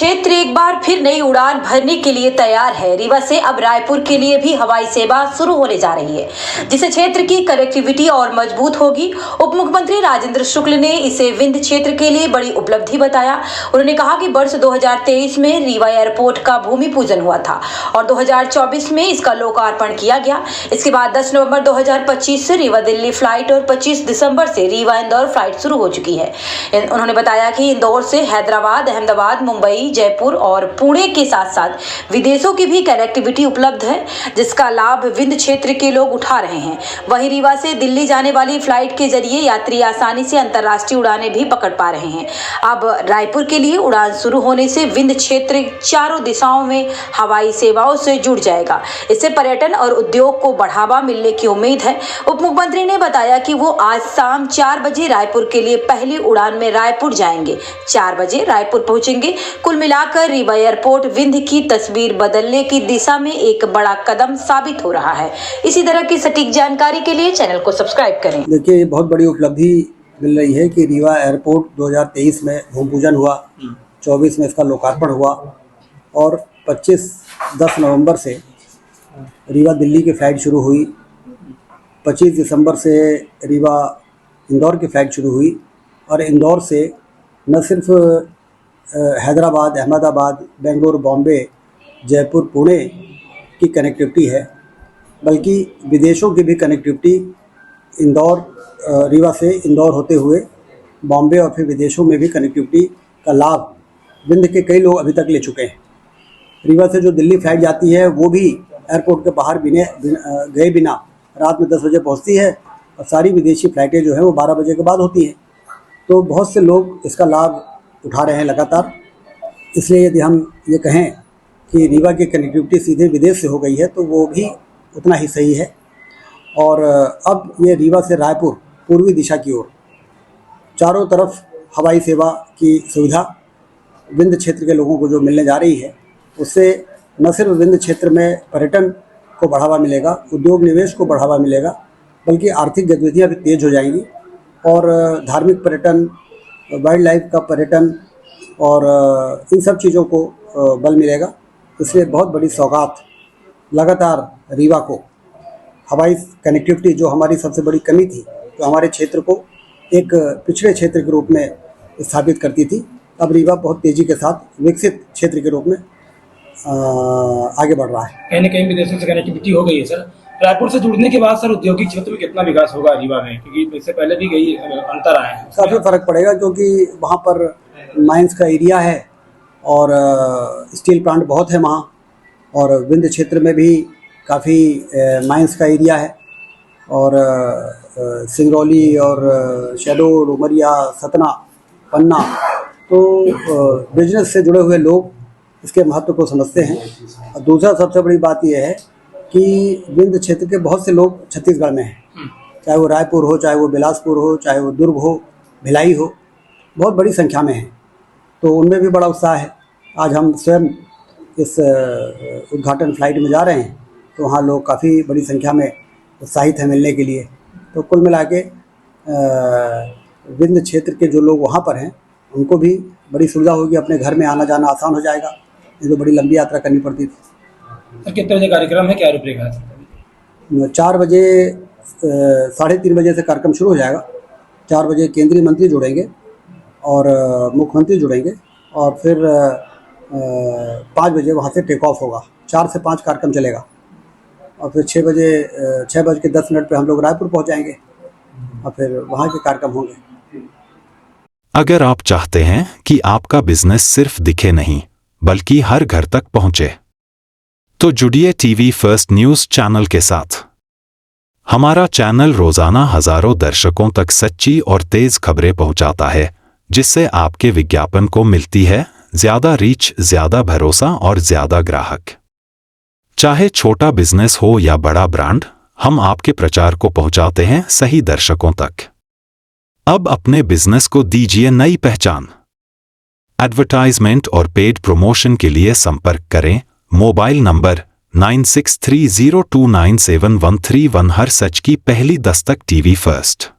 क्षेत्र एक बार फिर नई उड़ान भरने के लिए तैयार है। रीवा से अब रायपुर के लिए भी हवाई सेवा शुरू होने जा रही है, जिससे क्षेत्र की कनेक्टिविटी और मजबूत होगी। उप मुख्यमंत्री राजेंद्र शुक्ल ने इसे विंध्य क्षेत्र के लिए बड़ी उपलब्धि बताया। उन्होंने कहा कि वर्ष 2023 में रीवा एयरपोर्ट का भूमि पूजन हुआ था और 2024 में इसका लोकार्पण किया गया। इसके बाद 10 नवंबर 2025 से रीवा दिल्ली फ्लाइट और 25 दिसंबर से रीवा इंदौर फ्लाइट शुरू हो चुकी है। उन्होंने बताया कि इंदौर से हैदराबाद, अहमदाबाद, मुंबई, जयपुर और पुणे के साथ साथ विदेशों की भी कनेक्टिविटी उपलब्ध है, जिसका लाभ विंध्य क्षेत्र के लोग उठा रहे हैं। वहीं रीवा से दिल्ली जाने वाली फ्लाइट के जरिए यात्री आसानी से अंतर्राष्ट्रीय उड़ानें भी पकड़ पा रहे हैं। अब रायपुर के लिए उड़ान शुरू होने से विंध्य क्षेत्र चारों दिशाओं में हवाई सेवाओं से जुड़ जाएगा। इससे पर्यटन और उद्योग को बढ़ावा मिलने की उम्मीद है। उप मुख्यमंत्री ने बताया कि वो आज शाम 4 बजे रायपुर के लिए पहली उड़ान में रायपुर जाएंगे। 4 बजे रायपुर पहुंचेंगे। कुल मिलाकर रीवा एयरपोर्ट विंध्य की तस्वीर बदलने की दिशा में एक बड़ा कदम साबित हो रहा है। इसी तरह की सटीक जानकारी के लिए चैनल को सब्सक्राइब करें। देखिए, ये बहुत बड़ी उपलब्धि मिल रही है कि रीवा एयरपोर्ट 2023 में भूमि पूजन हुआ, 24 में इसका लोकार्पण हुआ और 10 नवंबर से रीवा दिल्ली की फ़्लाइट शुरू हुई। 25 दिसंबर से रीवा इंदौर की फ़्लाइट शुरू हुई और इंदौर से न सिर्फ हैदराबाद, अहमदाबाद, बेंगलुरु, बॉम्बे, जयपुर, पुणे की कनेक्टिविटी है, बल्कि विदेशों की भी कनेक्टिविटी रीवा से इंदौर होते हुए बॉम्बे और फिर विदेशों में भी कनेक्टिविटी का लाभ विंध्य के कई लोग अभी तक ले चुके हैं। रीवा से जो दिल्ली फ्लाइट जाती है वो भी एयरपोर्ट के बाहर गए बिना रात में 10 बजे पहुंचती है और सारी विदेशी फ़्लाइटें जो हैं वो 12 बजे के बाद होती हैं। तो बहुत से लोग इसका लाभ उठा रहे हैं लगातार। इसलिए यदि हम ये कहें कि रीवा की कनेक्टिविटी सीधे विदेश से हो गई है तो वो भी उतना ही सही है। और अब ये रीवा से रायपुर पूर्वी दिशा की ओर चारों तरफ हवाई सेवा की सुविधा विंध्य क्षेत्र के लोगों को जो मिलने जा रही है, उससे न सिर्फ विंध्य क्षेत्र में पर्यटन को बढ़ावा मिलेगा, उद्योग निवेश को बढ़ावा मिलेगा, बल्कि आर्थिक गतिविधियाँ भी तेज हो जाएंगी और धार्मिक पर्यटन, वाइल्ड लाइफ का पर्यटन और इन सब चीज़ों को बल मिलेगा। इसलिए बहुत बड़ी सौगात लगातार रीवा को हवाई कनेक्टिविटी, जो हमारी सबसे बड़ी कमी थी, जो हमारे क्षेत्र को एक पिछड़े क्षेत्र के रूप में स्थापित करती थी, अब रीवा बहुत तेज़ी के साथ विकसित क्षेत्र के रूप में आगे बढ़ रहा है। कहीं न कहीं विदेशों से कनेक्टिविटी हो गई है सर। रायपुर से जुड़ने के बाद सर औद्योगिक क्षेत्र में कितना विकास होगा रीवा में, क्योंकि इससे पहले भी कई अंतर आए हैं? काफ़ी फ़र्क पड़ेगा, क्योंकि वहाँ पर माइंस का एरिया है और स्टील प्लांट बहुत है वहाँ, और विंध्य क्षेत्र में भी काफ़ी माइंस का एरिया है और सिंगरौली और शहडोल, उमरिया, सतना, पन्ना, तो बिजनेस से जुड़े हुए लोग इसके महत्व को समझते हैं। और दूसरा सबसे बड़ी बात यह है कि विंध्य क्षेत्र के बहुत से लोग छत्तीसगढ़ में हैं, चाहे वो रायपुर हो, चाहे वो बिलासपुर हो, चाहे वो दुर्ग हो, भिलाई हो, बहुत बड़ी संख्या में हैं। तो उनमें भी बड़ा उत्साह है। आज हम स्वयं इस उद्घाटन फ्लाइट में जा रहे हैं, तो वहाँ लोग काफ़ी बड़ी संख्या में उत्साहित हैं मिलने के लिए। तो कुल मिला के विंध्य क्षेत्र के जो लोग वहाँ पर हैं उनको भी बड़ी सुविधा होगी, अपने घर में आना जाना आसान हो जाएगा। ये तो बड़ी लंबी यात्रा करनी पड़ती थी। सर, कितने बजे कार्यक्रम है, क्या रूपरेखा है? 4 बजे 3:30 बजे से कार्यक्रम शुरू हो जाएगा। 4 बजे केंद्रीय मंत्री जुड़ेंगे और मुख्यमंत्री जुड़ेंगे और फिर 5 बजे वहाँ से टेक ऑफ होगा। 4 से 5 कार्यक्रम चलेगा और फिर 6:10 पे हम लोग रायपुर पहुँच जाएंगे और फिर वहाँ के कार्यक्रम होंगे। अगर आप चाहते हैं कि आपका बिजनेस सिर्फ दिखे नहीं बल्कि हर घर तक पहुंचे, तो जुड़िए टीवी फर्स्ट न्यूज चैनल के साथ। हमारा चैनल रोजाना हजारों दर्शकों तक सच्ची और तेज खबरें पहुंचाता है, जिससे आपके विज्ञापन को मिलती है ज्यादा रीच, ज्यादा भरोसा और ज्यादा ग्राहक। चाहे छोटा बिजनेस हो या बड़ा ब्रांड, हम आपके प्रचार को पहुंचाते हैं सही दर्शकों तक। अब अपने बिजनेस को दीजिए नई पहचान। एडवर्टाइजमेंट और पेड प्रमोशन के लिए संपर्क करें मोबाइल नंबर 9630297131। हर सच की पहली दस्तक टीवी फर्स्ट।